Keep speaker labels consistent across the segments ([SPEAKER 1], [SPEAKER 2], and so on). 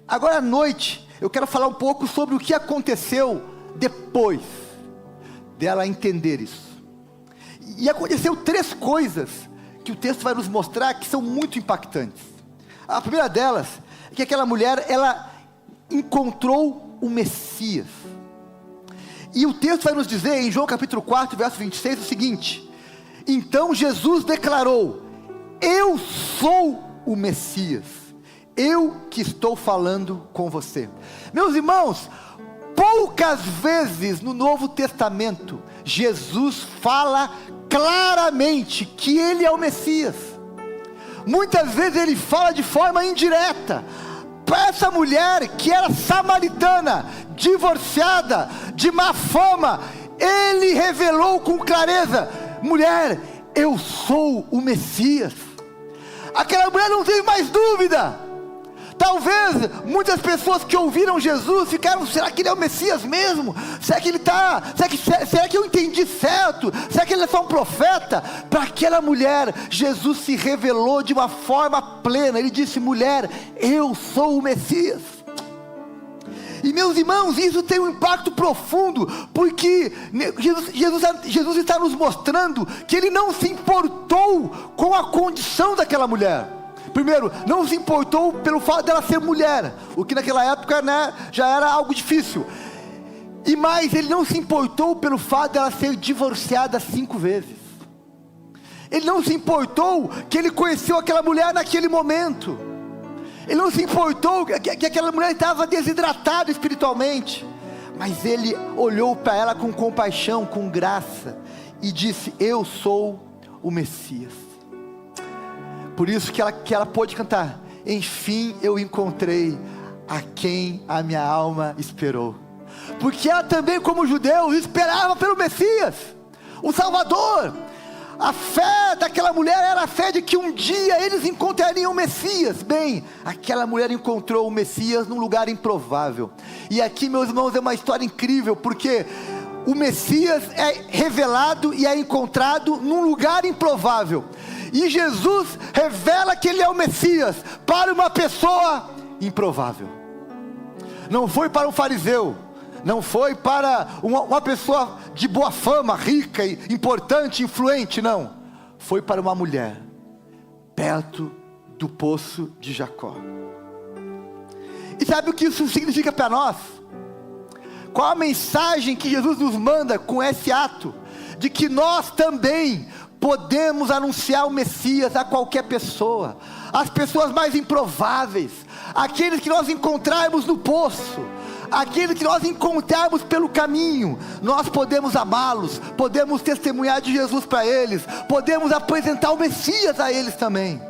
[SPEAKER 1] Agora à noite, eu quero falar um pouco sobre o que aconteceu depois dela entender isso. E aconteceu 3 coisas que o texto vai nos mostrar que são muito impactantes. A primeira delas é que aquela mulher, ela encontrou o Messias. E o texto vai nos dizer em João capítulo 4, verso 26, o seguinte: então Jesus declarou: eu sou o Messias, eu que estou falando com você. Meus irmãos, poucas vezes no Novo Testamento Jesus fala claramente que ele é o Messias. Muitas vezes ele fala de forma indireta. Para essa mulher que era samaritana, divorciada, de má fama, ele revelou com clareza: mulher, eu sou o Messias. Aquela mulher não teve mais dúvida. Talvez muitas pessoas que ouviram Jesus ficaram: será que ele é o Messias mesmo? Será que ele está? Será que eu entendi certo? Será que ele é só um profeta? Para aquela mulher, Jesus se revelou de uma forma plena. Ele disse: mulher, eu sou o Messias. E meus irmãos, isso tem um impacto profundo, porque Jesus está nos mostrando que ele não se importou com a condição daquela mulher. Primeiro, não se importou pelo fato dela ser mulher, o que naquela época, já era algo difícil. E mais, ele não se importou pelo fato dela ser divorciada 5 vezes. Ele não se importou que ele conheceu aquela mulher naquele momento. Ele não se importou que aquela mulher estava desidratada espiritualmente. Mas ele olhou para ela com compaixão, com graça, e disse: eu sou o Messias. Por isso que ela pôde cantar: enfim eu encontrei a quem a minha alma esperou. Porque ela também, como judeu, esperava pelo Messias, o Salvador. A fé daquela mulher era a fé de que um dia eles encontrariam o Messias. Bem, aquela mulher encontrou o Messias num lugar improvável. E aqui, meus irmãos, é uma história incrível, porque o Messias é revelado e é encontrado num lugar improvável. E Jesus revela que ele é o Messias para uma pessoa improvável. Não foi para um fariseu, não foi para uma pessoa de boa fama, rica, importante, influente, não. Foi para uma mulher, perto do poço de Jacó. E sabe o que isso significa para nós? Qual a mensagem que Jesus nos manda com esse ato? De que nós também podemos anunciar o Messias a qualquer pessoa, as pessoas mais improváveis, aqueles que nós encontrarmos no poço, aqueles que nós encontrarmos pelo caminho. Nós podemos amá-los, podemos testemunhar de Jesus para eles, podemos apresentar o Messias a eles também.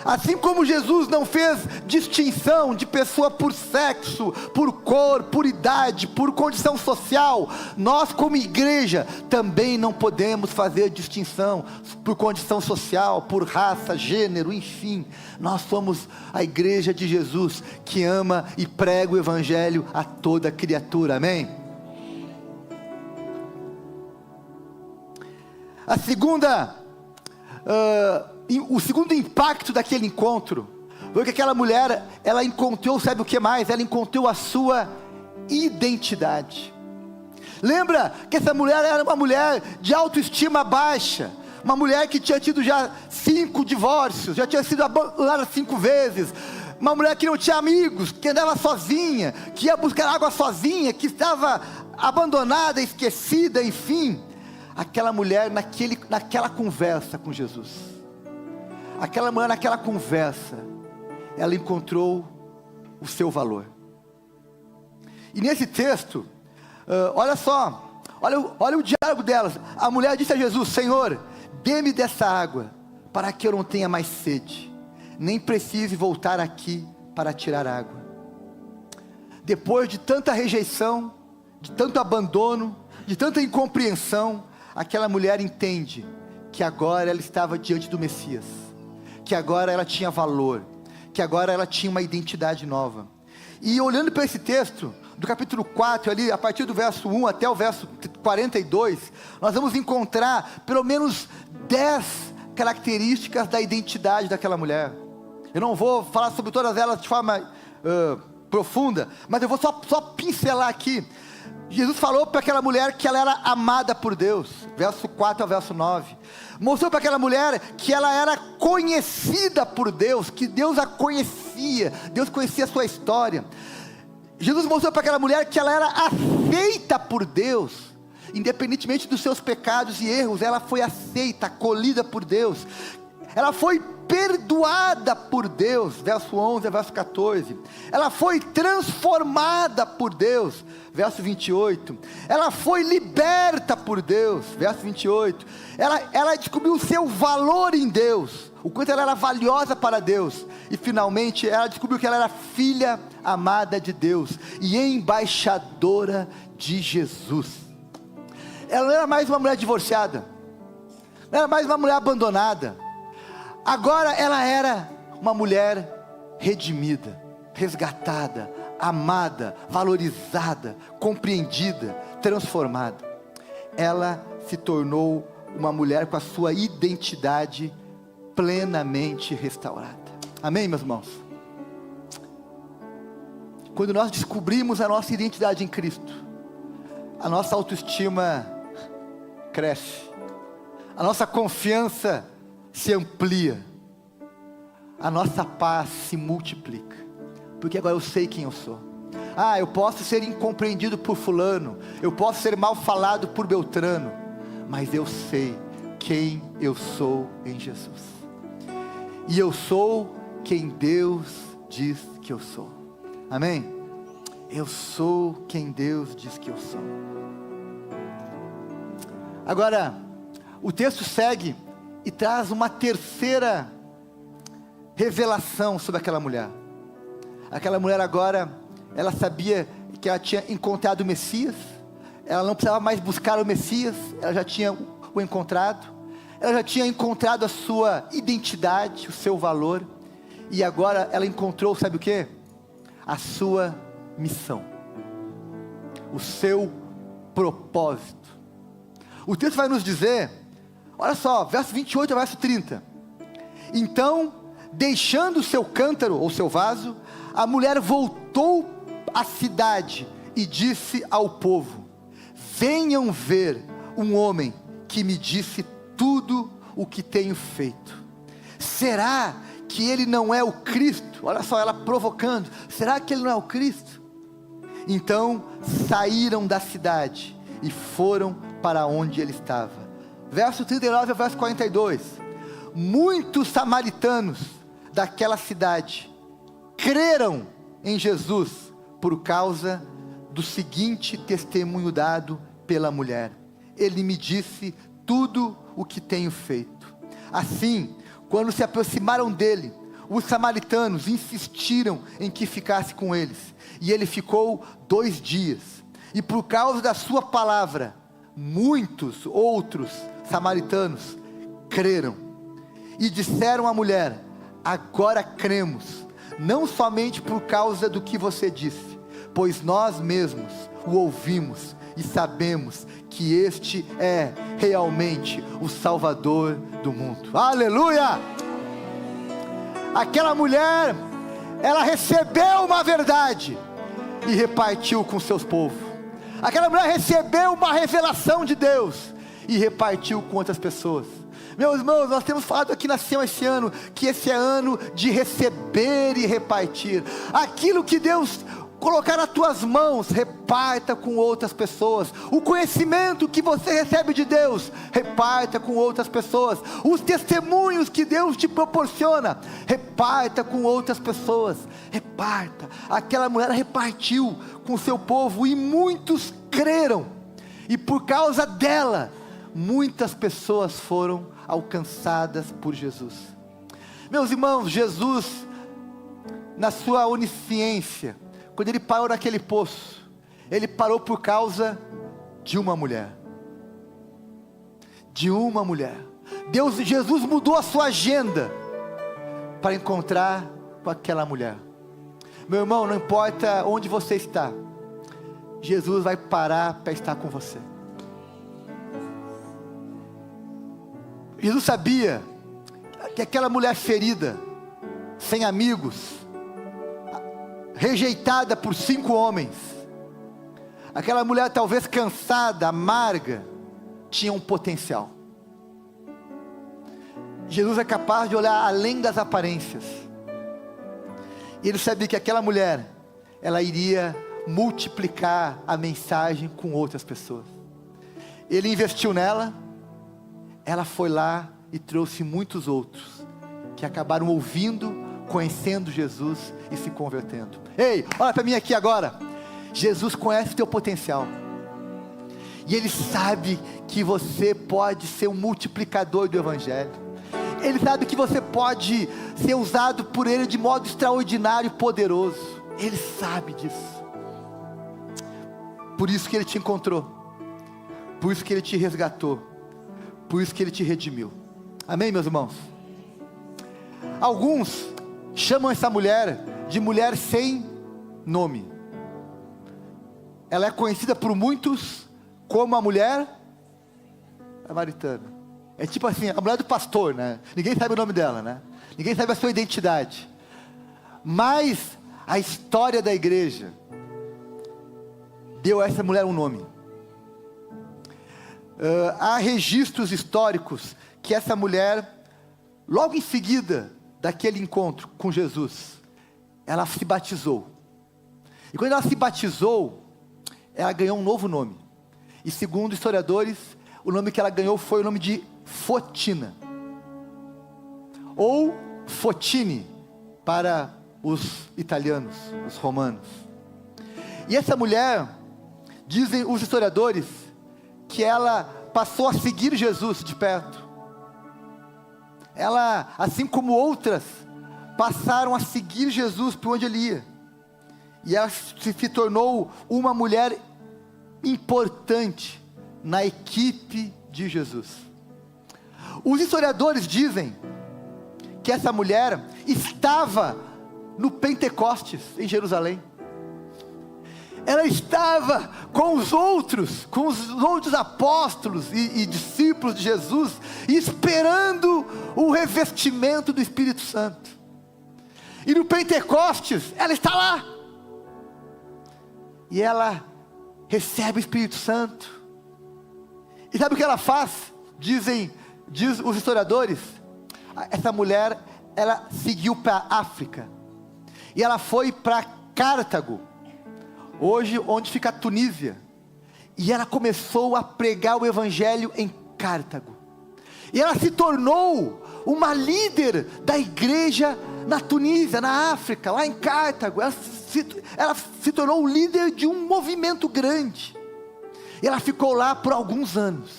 [SPEAKER 1] Assim como Jesus não fez distinção de pessoa por sexo, por cor, por idade, por condição social, nós como igreja também não podemos fazer distinção por condição social, por raça, gênero, enfim. Nós somos a igreja de Jesus que ama e prega o evangelho a toda criatura, amém? O segundo impacto daquele encontro foi que aquela mulher, ela encontrou, sabe o que mais? Ela encontrou a sua identidade. Lembra que essa mulher era uma mulher de autoestima baixa, uma mulher que tinha tido já 5 divórcios, já tinha sido abandonada 5 vezes, uma mulher que não tinha amigos, que andava sozinha, que ia buscar água sozinha, que estava abandonada, esquecida, enfim. Aquela mulher naquela conversa com Jesus, aquela mulher naquela conversa, ela encontrou o seu valor. E nesse texto, olha só, olha o diálogo delas. A mulher disse a Jesus: Senhor, dê-me dessa água, para que eu não tenha mais sede, nem precise voltar aqui para tirar água. Depois de tanta rejeição, de tanto abandono, de tanta incompreensão, aquela mulher entende que agora ela estava diante do Messias, que agora ela tinha valor, que agora ela tinha uma identidade nova. E olhando para esse texto, do capítulo 4 ali, a partir do verso 1 até o verso 42, nós vamos encontrar pelo menos 10 características da identidade daquela mulher. Eu não vou falar sobre todas elas de forma profunda, mas eu vou só pincelar aqui. Jesus falou para aquela mulher que ela era amada por Deus, verso 4 ao verso 9, mostrou para aquela mulher que ela era conhecida por Deus, que Deus a conhecia, Deus conhecia a sua história. Jesus mostrou para aquela mulher que ela era aceita por Deus, independentemente dos seus pecados e erros, ela foi aceita, acolhida por Deus, ela foi perdoada por Deus, verso 11 a verso 14, ela foi transformada por Deus, verso 28, ela foi liberta por Deus, verso 28, ela descobriu o seu valor em Deus, o quanto ela era valiosa para Deus, e finalmente ela descobriu que ela era filha amada de Deus, e embaixadora de Jesus. Ela não era mais uma mulher divorciada, não era mais uma mulher abandonada, agora ela era uma mulher redimida, resgatada, amada, valorizada, compreendida, transformada. Ela se tornou uma mulher com a sua identidade plenamente restaurada. Amém, meus irmãos? Quando nós descobrimos a nossa identidade em Cristo, a nossa autoestima cresce, a nossa confiança se amplia, a nossa paz se multiplica, porque agora eu sei quem eu sou. Eu posso ser incompreendido por fulano, eu posso ser mal falado por Beltrano, mas eu sei quem eu sou em Jesus, e eu sou quem Deus diz que eu sou. Amém? Eu sou quem Deus diz que eu sou. Agora, o texto segue e traz uma terceira revelação sobre aquela mulher. Aquela mulher agora, ela sabia que ela tinha encontrado o Messias, ela não precisava mais buscar o Messias, ela já tinha o encontrado, ela já tinha encontrado a sua identidade, o seu valor, e agora ela encontrou, sabe o que? A sua missão, o seu propósito. O texto vai nos dizer, olha só, verso 28 ao verso 30, então, deixando o seu cântaro, ou seu vaso, a mulher voltou à cidade, e disse ao povo, venham ver um homem, que me disse tudo o que tenho feito, será que ele não é o Cristo? Olha só, ela provocando, será que ele não é o Cristo? Então, saíram da cidade, e foram para onde ele estava. Verso 39 ao verso 42, muitos samaritanos daquela cidade, creram em Jesus, por causa do seguinte testemunho dado pela mulher, ele me disse tudo o que tenho feito. Assim, quando se aproximaram dele, os samaritanos insistiram em que ficasse com eles, e ele ficou 2 dias, e por causa da sua palavra, muitos outros samaritanos creram, e disseram à mulher, agora cremos, não somente por causa do que você disse, pois nós mesmos o ouvimos, e sabemos que este é realmente o Salvador do mundo. Aleluia! Aquela mulher, ela recebeu uma verdade, e repartiu com seus povos. Aquela mulher recebeu uma revelação de Deus, e repartiu com outras pessoas. Meus irmãos, nós temos falado aqui na Sião esse ano, que esse é ano de receber e repartir. Aquilo que Deus colocar nas tuas mãos, reparta com outras pessoas. O conhecimento que você recebe de Deus, reparta com outras pessoas. Os testemunhos que Deus te proporciona, reparta com outras pessoas. Reparta. Aquela mulher repartiu com o seu povo, e muitos creram, e por causa dela, muitas pessoas foram alcançadas por Jesus. Meus irmãos, Jesus, na sua onisciência, quando ele parou naquele poço, ele parou por causa de uma mulher. De uma mulher. Jesus mudou a sua agenda para encontrar com aquela mulher. Meu irmão, não importa onde você está, Jesus vai parar para estar com você. Jesus sabia que aquela mulher ferida, sem amigos, rejeitada por 5 homens. Aquela mulher talvez cansada, amarga, tinha um potencial. Jesus é capaz de olhar além das aparências. E ele sabia que aquela mulher, ela iria multiplicar a mensagem com outras pessoas. Ele investiu nela, ela foi lá e trouxe muitos outros, que acabaram ouvindo, conhecendo Jesus e se convertendo. Ei, olha para mim aqui agora. Jesus conhece o teu potencial. E Ele sabe que você pode ser um multiplicador do Evangelho. Ele sabe que você pode ser usado por Ele de modo extraordinário e poderoso. Ele sabe disso. Por isso que Ele te encontrou. Por isso que Ele te resgatou. Por isso que Ele te redimiu. Amém, meus irmãos? Alguns chamam essa mulher de mulher sem nome. Ela é conhecida por muitos como a mulher samaritana. É tipo assim, a mulher do pastor, né? Ninguém sabe o nome dela, né? Ninguém sabe a sua identidade. Mas a história da igreja deu a essa mulher um nome. Há registros históricos que essa mulher, logo em seguida daquele encontro com Jesus, ela se batizou. E quando ela se batizou, ela ganhou um novo nome. E segundo historiadores, o nome que ela ganhou foi o nome de Fotina, ou Fotine para os italianos, os romanos. E essa mulher, dizem os historiadores, que ela passou a seguir Jesus de perto. Ela, assim como outras, passaram a seguir Jesus por onde ele ia. E ela se tornou uma mulher importante na equipe de Jesus. Os historiadores dizem que essa mulher estava no Pentecostes, em Jerusalém. Ela estava com os outros apóstolos e discípulos de Jesus, esperando o revestimento do Espírito Santo. E no Pentecostes, ela está lá. E ela recebe o Espírito Santo. E sabe o que ela faz? Diz os historiadores, essa mulher, ela seguiu para a África. E ela foi para Cartago, hoje onde fica a Tunísia. E ela começou a pregar o Evangelho em Cartago. E ela se tornou uma líder da igreja na Tunísia, na África, lá em Cartago. Ela se tornou o líder de um movimento grande. E ela ficou lá por alguns anos,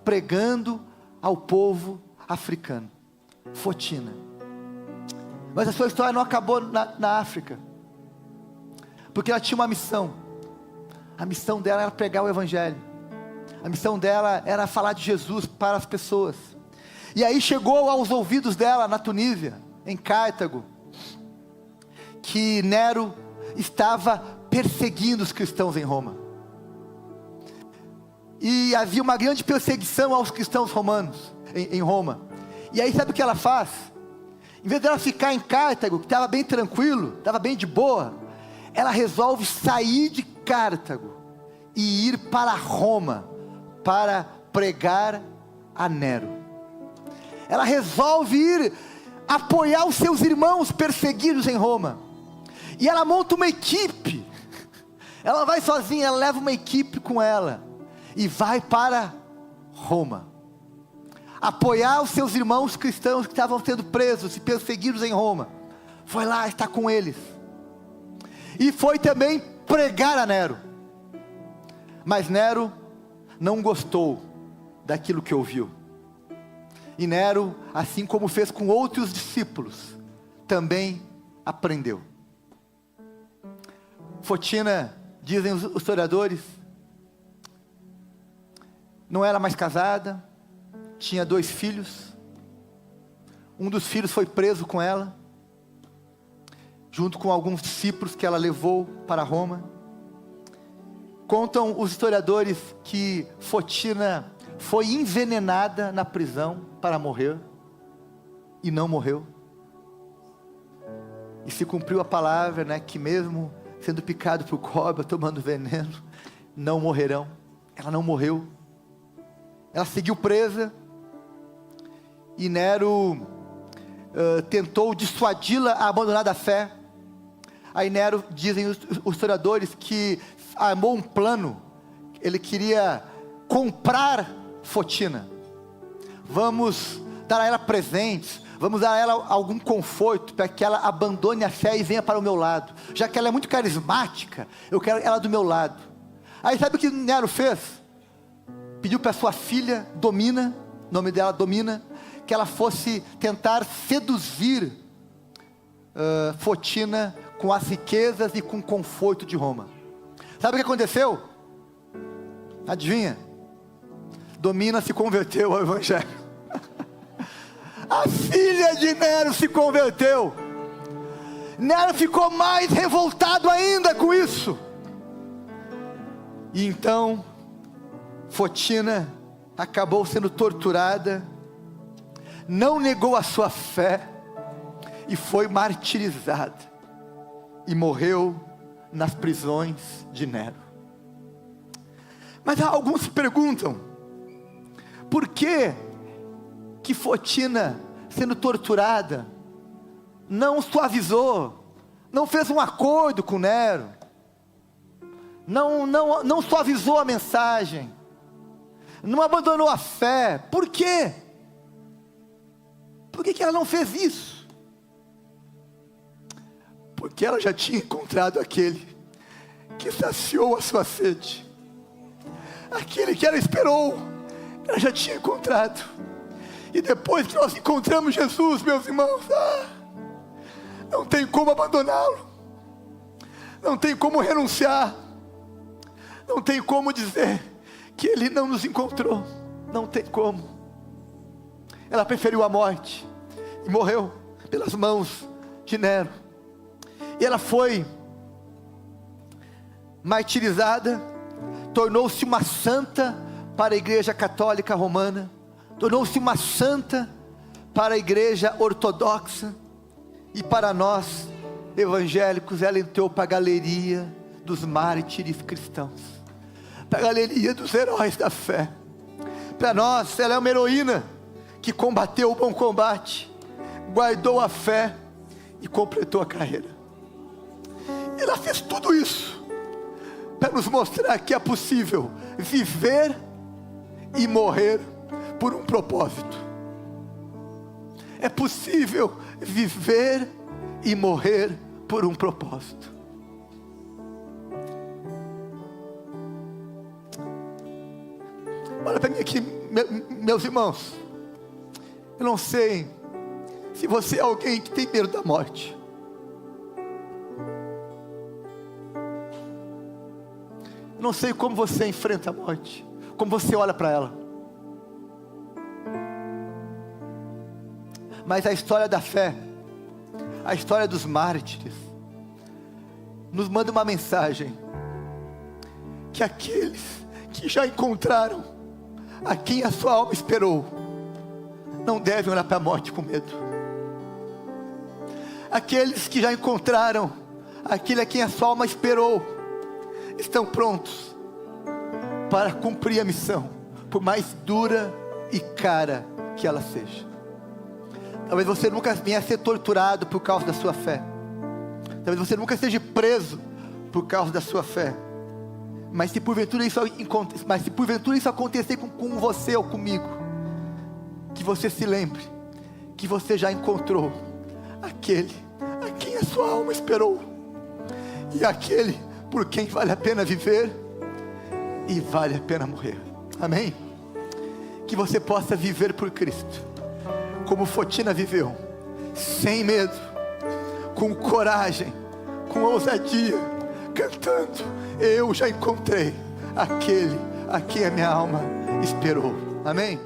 [SPEAKER 1] pregando ao povo africano. Fotina. Mas a sua história não acabou na África, porque ela tinha uma missão. A missão dela era pregar o Evangelho. A missão dela era falar de Jesus para as pessoas. E aí chegou aos ouvidos dela na Tunísia, em Cartago, que Nero estava perseguindo os cristãos em Roma. E havia uma grande perseguição aos cristãos romanos em Roma. E aí sabe o que ela faz? Em vez dela ficar em Cartago, que estava bem tranquilo, estava bem de boa, ela resolve sair de Cartago e ir para Roma para pregar a Nero. Ela resolve ir apoiar os seus irmãos perseguidos em Roma. E ela monta uma equipe. Ela vai sozinha, ela leva uma equipe com ela e vai para Roma apoiar os seus irmãos cristãos que estavam sendo presos e perseguidos em Roma. Foi lá estar com eles. E foi também pregar a Nero. Mas Nero não gostou daquilo que ouviu. E Nero, assim como fez com outros discípulos, também aprendeu. Fotina, dizem os historiadores, não era mais casada, tinha 2 filhos. Um dos filhos foi preso com ela, junto com alguns discípulos que ela levou para Roma. Contam os historiadores que Fotina foi envenenada na prisão para morrer, e não morreu. E se cumpriu a palavra, né, que mesmo sendo picado por cobra, tomando veneno, não morrerão. Ela não morreu. Ela seguiu presa. E Nero tentou dissuadi-la a abandonar da fé. Aí Nero, dizem os historiadores, que armou um plano. Ele queria comprar Fotina. Vamos dar a ela presentes, vamos dar a ela algum conforto, para que ela abandone a fé e venha para o meu lado. Já que ela é muito carismática, eu quero ela do meu lado. Aí sabe o que Nero fez? Pediu para sua filha Domina, o nome dela Domina, que ela fosse tentar seduzir Fotina com as riquezas e com o conforto de Roma. Sabe o que aconteceu? Adivinha? Domina se converteu ao Evangelho. A filha de Nero se converteu. Nero ficou mais revoltado ainda com isso. E então Fotina acabou sendo torturada, não negou a sua fé e foi martirizada e morreu nas prisões de Nero. Mas alguns se perguntam, por que Fotina, sendo torturada, não suavizou, não fez um acordo com Nero, não suavizou a mensagem, não abandonou a fé? Por quê? Por que ela não fez isso? Porque ela já tinha encontrado aquele que saciou a sua sede, aquele que ela esperou, ela já tinha encontrado. E depois que nós encontramos Jesus, meus irmãos, não tem como abandoná-lo, não tem como renunciar, não tem como dizer que Ele não nos encontrou, não tem como. Ela preferiu a morte e morreu pelas mãos de Nero. E ela foi martirizada, tornou-se uma santa para a Igreja Católica Romana, tornou-se uma santa para a Igreja Ortodoxa, e para nós evangélicos ela entrou para a galeria dos mártires cristãos, para a galeria dos heróis da fé. Para nós ela é uma heroína que combateu o bom combate, guardou a fé e completou a carreira. Ela fez tudo isso para nos mostrar que é possível viver e morrer por um propósito. É possível viver e morrer por um propósito. Olha para mim aqui, meus irmãos. Eu não sei se você é alguém que tem medo da morte. Eu não sei como você enfrenta a morte, como você olha para ela. Mas a história da fé, a história dos mártires, nos manda uma mensagem, que aqueles que já encontraram a quem a sua alma esperou, não devem olhar para a morte com medo. Aqueles que já encontraram aquele a quem a sua alma esperou, estão prontos para cumprir a missão, por mais dura e cara que ela seja. Talvez você nunca venha a ser torturado por causa da sua fé, talvez você nunca seja preso por causa da sua fé, mas se porventura isso acontecer com você ou comigo, que você se lembre que você já encontrou aquele a quem a sua alma esperou, e aquele por quem vale a pena viver e vale a pena morrer. Amém? Que você possa viver por Cristo, como Fotina viveu, sem medo, com coragem, com ousadia, cantando: eu já encontrei aquele a quem a minha alma esperou. Amém?